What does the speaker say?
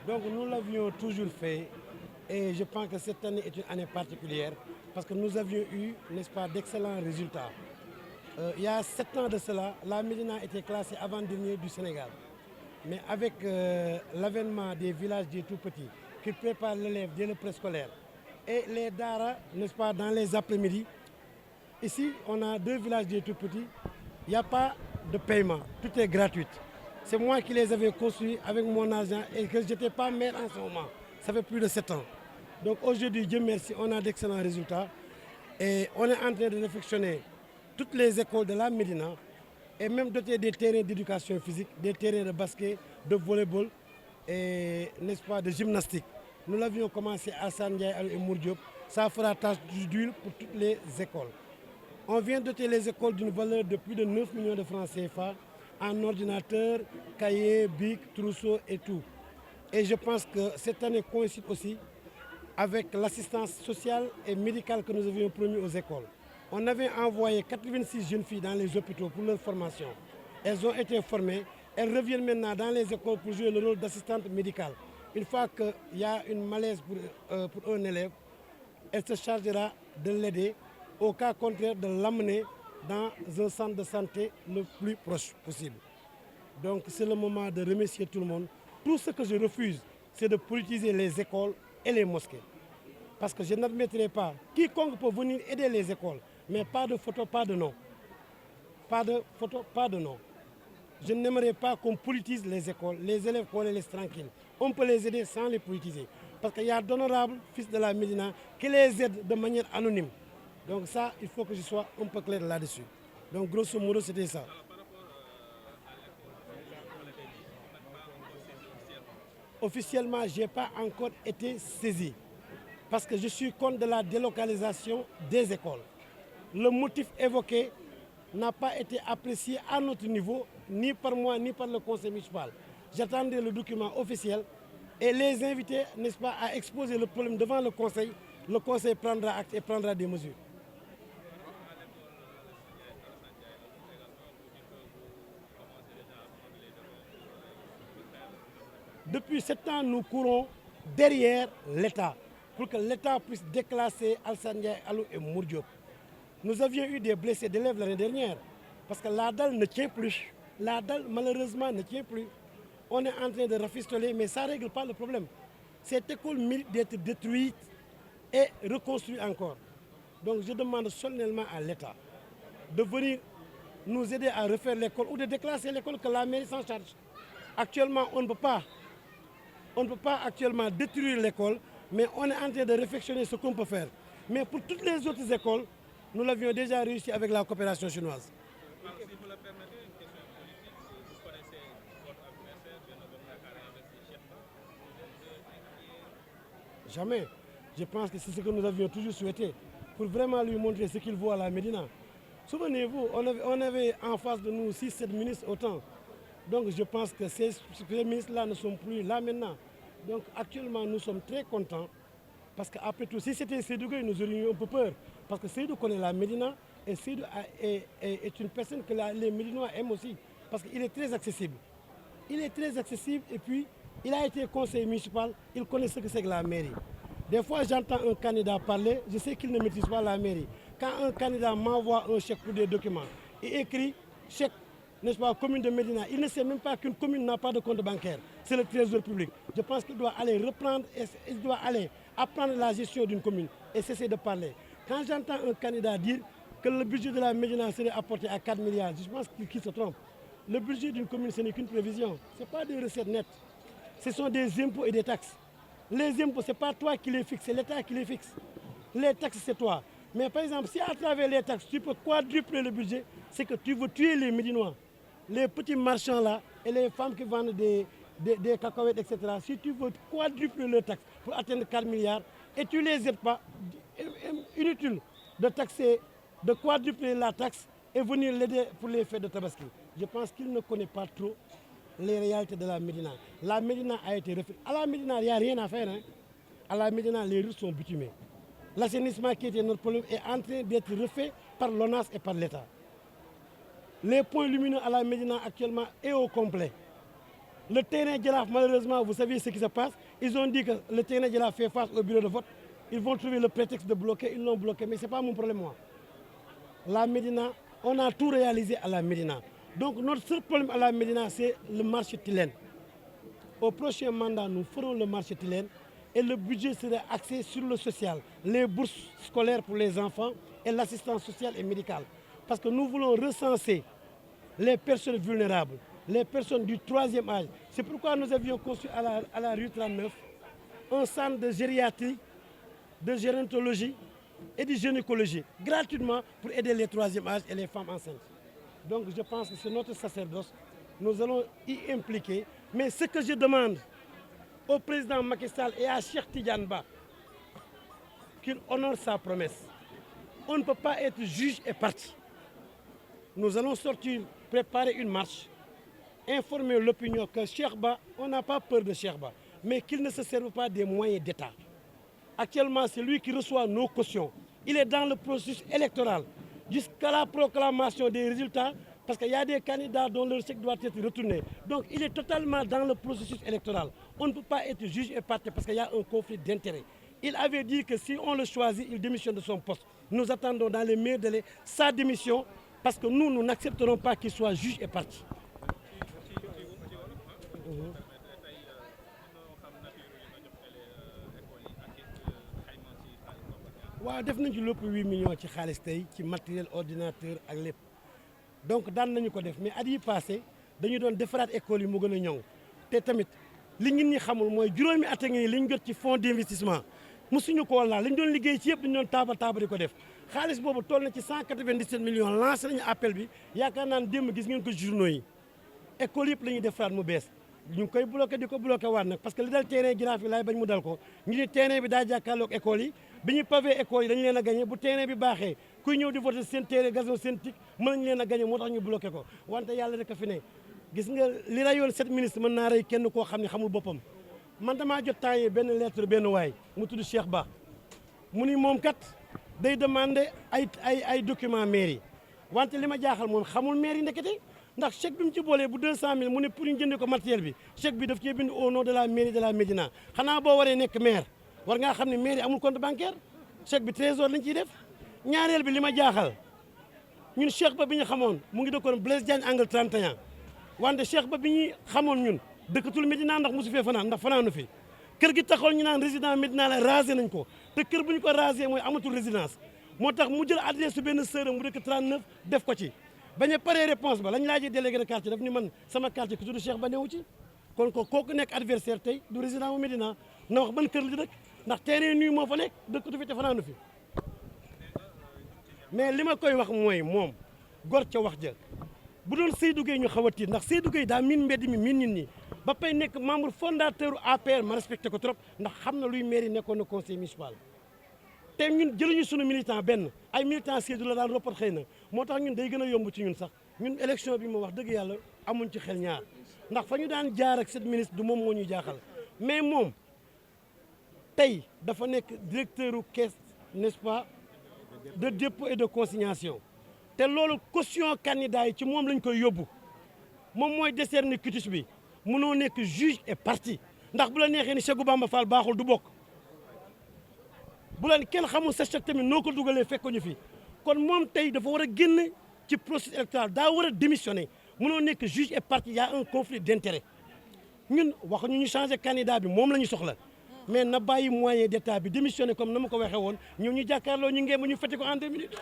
Donc nous l'avions toujours fait et je pense que cette année est une année particulière parce que nous avions eu, n'est-ce pas, d'excellents résultats. Il y a 7 ans de cela, la Médina était classée avant-dernier du Sénégal. Mais avec l'avènement des villages des tout-petits qui préparent l'élève dès le préscolaire et les daras, n'est-ce pas, dans les après-midi, ici on a 2 villages des tout-petits, il n'y a pas de paiement, tout est gratuit. C'est moi qui les avais construits avec mon argent et que je n'étais pas maire en ce moment. Ça fait plus de 7 ans. Donc aujourd'hui, Dieu merci, on a d'excellents résultats et on est en train de réfectionner toutes les écoles de la Médina et même doter des terrains d'éducation physique, des terrains de basket, de volleyball et, n'est-ce pas, de gymnastique. Nous l'avions commencé à Sandiaye et Mourdiop. Ça fera tâche d'huile pour toutes les écoles. On vient doter les écoles d'une valeur de plus de 9 millions de francs CFA en ordinateur, cahiers, bics, trousseaux et tout. Et je pense que cette année coïncide aussi avec l'assistance sociale et médicale que nous avions promis aux écoles. On avait envoyé 86 jeunes filles dans les hôpitaux pour leur formation. Elles ont été formées. Elles reviennent maintenant dans les écoles pour jouer le rôle d'assistante médicale. Une fois qu'il y a une malaise pour un élève, elle se chargera de l'aider. Au cas contraire, de l'amener dans un centre de santé le plus proche possible. Donc c'est le moment de remercier tout le monde. Tout ce que je refuse, c'est de politiser les écoles et les mosquées. Parce que je n'admettrai pas, quiconque peut venir aider les écoles, mais pas de photo, pas de nom. Pas de photo, pas de nom. Je n'aimerais pas qu'on politise les écoles, les élèves qu'on les laisse tranquilles. On peut les aider sans les politiser. Parce qu'il y a d'honorables fils de la Médina qui les aident de manière anonyme. Donc ça, il faut que je sois un peu clair là-dessus. Donc grosso modo, c'était ça. Officiellement, je n'ai pas encore été saisi. Parce que je suis contre de la délocalisation des écoles. Le motif évoqué n'a pas été apprécié à notre niveau, ni par moi, ni par le conseil municipal. J'attendais le document officiel et les inviter, n'est-ce pas, à exposer le problème devant le conseil. Le conseil prendra acte et prendra des mesures. Depuis 7 ans, nous courons derrière l'État pour que l'État puisse déclasser Al-Sandiaye, Alou et Mourdiop. Nous avions eu des blessés d'élèves l'année dernière parce que la dalle ne tient plus. La dalle, malheureusement, ne tient plus. On est en train de rafistoler, mais ça ne règle pas le problème. Cette école mérite d'être détruite et reconstruite encore. Donc je demande solennellement à l'État de venir nous aider à refaire l'école ou de déclasser l'école que la mairie s'en charge. Actuellement, on ne peut pas actuellement détruire l'école, mais on est en train de réflexionner ce qu'on peut faire. Mais pour toutes les autres écoles, nous l'avions déjà réussi avec la coopération chinoise. Si vous le permettez, une question politique. Vous connaissez votre adversaire, Jamais. Je pense que c'est ce que nous avions toujours souhaité, pour vraiment lui montrer ce qu'il vaut à la Médina. Souvenez-vous, on avait en face de nous 6-7 ministres autant. Donc je pense que ces ministres-là ne sont plus là maintenant. Donc actuellement, nous sommes très contents. Parce qu'après tout, si c'était Seydou Gueye, nous aurions eu un peu peur. Parce que Seydou connaît la Médina et Seydou est une personne que les Médinois aiment aussi. Parce qu'il est très accessible. Il est très accessible et puis il a été conseiller municipal, il connaît ce que c'est que la mairie. Des fois, j'entends un candidat parler, je sais qu'il ne maîtrise pas la mairie. Quand un candidat m'envoie un chèque pour des documents, il écrit chèque, n'est-ce pas, commune de Médina. Il ne sait même pas qu'une commune n'a pas de compte bancaire. C'est le trésor public. Je pense qu'il doit aller reprendre, il doit aller apprendre la gestion d'une commune et cesser de parler. Quand j'entends un candidat dire que le budget de la Médina serait apporté à 4 milliards, je pense qu'il se trompe. Le budget d'une commune, ce n'est qu'une prévision. Ce n'est pas des recettes nettes. Ce sont des impôts et des taxes. Les impôts, ce n'est pas toi qui les fixes, c'est l'État qui les fixe. Les taxes, c'est toi. Mais par exemple, si à travers les taxes, tu peux quadrupler le budget, c'est que tu veux tuer les Médinois. Les petits marchands là et les femmes qui vendent des cacahuètes, etc. Si tu veux quadrupler leurs taxes pour atteindre 4 milliards et tu ne les aides pas, inutile de taxer, de quadrupler la taxe et venir l'aider pour les fêtes de Tabaski. Je pense qu'il ne connaît pas trop les réalités de la Médina. La Médina a été refaite. À la Médina, il n'y a rien à faire. Hein. À la Médina, les rues sont bitumées. L'assainissement qui était notre problème est en train d'être refait par l'ONAS et par l'État. Les points lumineux à la Médina actuellement est au complet. Le terrain Djilaf, malheureusement, vous savez ce qui se passe. Ils ont dit que le terrain Djilaf fait face au bureau de vote. Ils vont trouver le prétexte de bloquer, ils l'ont bloqué. Mais ce n'est pas mon problème, moi. La Médina, on a tout réalisé à la Médina. Donc notre seul problème à la Médina, c'est le marché Tilène. Au prochain mandat, nous ferons le marché Tilène et le budget sera axé sur le social, les bourses scolaires pour les enfants et l'assistance sociale et médicale. Parce que nous voulons recenser les personnes vulnérables, les personnes du 3e âge. C'est pourquoi nous avions conçu à la rue 39 un centre de gériatrie, de gérontologie et de gynécologie, gratuitement pour aider les 3e âge et les femmes enceintes. Donc je pense que c'est notre sacerdoce, nous allons y impliquer. Mais ce que je demande au président Macky Sall et à Cheikh Tidiane Ba, qu'il honore sa promesse. On ne peut pas être juge et parti. Nous allons sortir, préparer une marche, informer l'opinion que Cheikh Ba, on n'a pas peur de Cheikh Ba, mais qu'il ne se serve pas des moyens d'État. Actuellement, c'est lui qui reçoit nos cautions. Il est dans le processus électoral jusqu'à la proclamation des résultats parce qu'il y a des candidats dont leur chèque doit être retourné. Donc, il est totalement dans le processus électoral. On ne peut pas être juge et parti parce qu'il y a un conflit d'intérêts. Il avait dit que si on le choisit, il démissionne de son poste. Nous attendons dans les meilleurs délais sa démission parce que nous n'accepterons pas qu'il soit juge et parti. waaw def nañ ci lépp 8 millions ci xaalis tey ci matériel ordinateur ak lépp donc daan nañu ko def mais at yi passé dañu doon defaraat école yi mu gën a ñoŋ te tamit li ngeen ñi xamul mooy juróomi at a ngi li ñu jot ci fonds d'investissement mosuñu koo laal li ñu doon liggéey ci yëpp dañu doon taaba di ko def xaalis boobu toll na ci 197 millions lancé nañu appel bi yaakaar naa ne démb gis ngeen ko journaux yi école yëpp la ñuy defaraat mu bees ñu ngi koy bloqué di ko bloqué waat nag parce que li dal terrain Jaraaf yi laay bañ mu dal ko ñu ni terrain bi daa jàkkaarloog école yi bi ñu pavé école yi dañu leen a gagné bu terrain bi baaxee kuy ñëw di voté seen terrain gazon seen tic mën nañu leen a gagné moo tax ñu bloqué ko wante yàlla rek a fi ne gis nga li rayoon 7 ministres mën naa rey kenn koo xam ne xamul boppam man damaa jot temps yi benn lettre benn waay mu tudd Cheikh Ba mu ni moom kat day demandé ay document mairie wante li ma jaaxal moom xamul mairie ndekete ndax chèque bi mu ci boolee bu 200000 mu ne pour ñu jëndee ko matériel bi chèque bi daf cee bind au nom de la mairie de la Médina xanaa boo waree nekk maire war ngaa xam ne mairie amul compte bancaire chèque bi trésor lañ ciy def ñaareel bi li ma jaaxal ñun Cheikh Ba bi ñu xamoon mu ngi dëkkoon Blaise Diagne angle 31 wante Cheikh Ba bi ñu xamoon ñun dëkkatul Médina ndax mosu fee fanaan ndax fanaanu fi kër gi taxoon ñu naan résident Médina la rasé nañ ko te kër bu ñu ko rasé mooy amatul résidence moo tax mu jël adresse su benn sœur mu dëkk 39 def ko ci bañ a paree réponse ba lañ laajee délégué de quartier daf ni man sama quartier ku tudd Cheikh Ba newu ci kon ko kooku nekk adversaire tey du résident wu Médina na wax ban kër li dëkk ndax terrain nuyu moo fa nekk dëkkatu fi te fanaanu fi mais li ma koy wax mooy moom gor ca wax ja bu doon Seydou Gueye ñu xaw a tiit ndax Seydou Gueye daa miin mbedd mi miin nit ñi ba pay nekk membre fondateur APR ma respecté ko trop ndax xam na luy mairie nekkoon na conseil municipal te ñun jëluñu sunu militant benn ay militant Seydou la daan roppat xëy na moo tax ñun day gën a yomb ci ñun sax ñun élection bi moom wax dëgg yàlla amuñ ci xel ñaar ndax fa ñu daan jaar ak cette ministre du moom moo ñuy jaaxal mais moom tey dafa nekk directeur u caisse n'est-ce pas de dépôt et de consignation te loolu caution candidat yi ci moom lañ koy yóbbu moom mooy décerner quitus bi mënoo nekk juge et partie ndax bu la neexee ni Cheikh Bamba Fall baaxul du bokk bu leen kenn xamul sa chèque tamit noo ko dugalee fekk ñu fi kon moom tey dafa war a génn ci processus électoral daa war a démissionner mënoo nekk juge et partie y a un conflit d'intérêt ñun waxuñu ñu changer candidat bi moom la ñu soxla mais na bàyyi moyen d'état bi démissionner comme na ma ko waxee woon ñu jàkkaarloo ñu ngeen ñu fete ko en 2 minutes.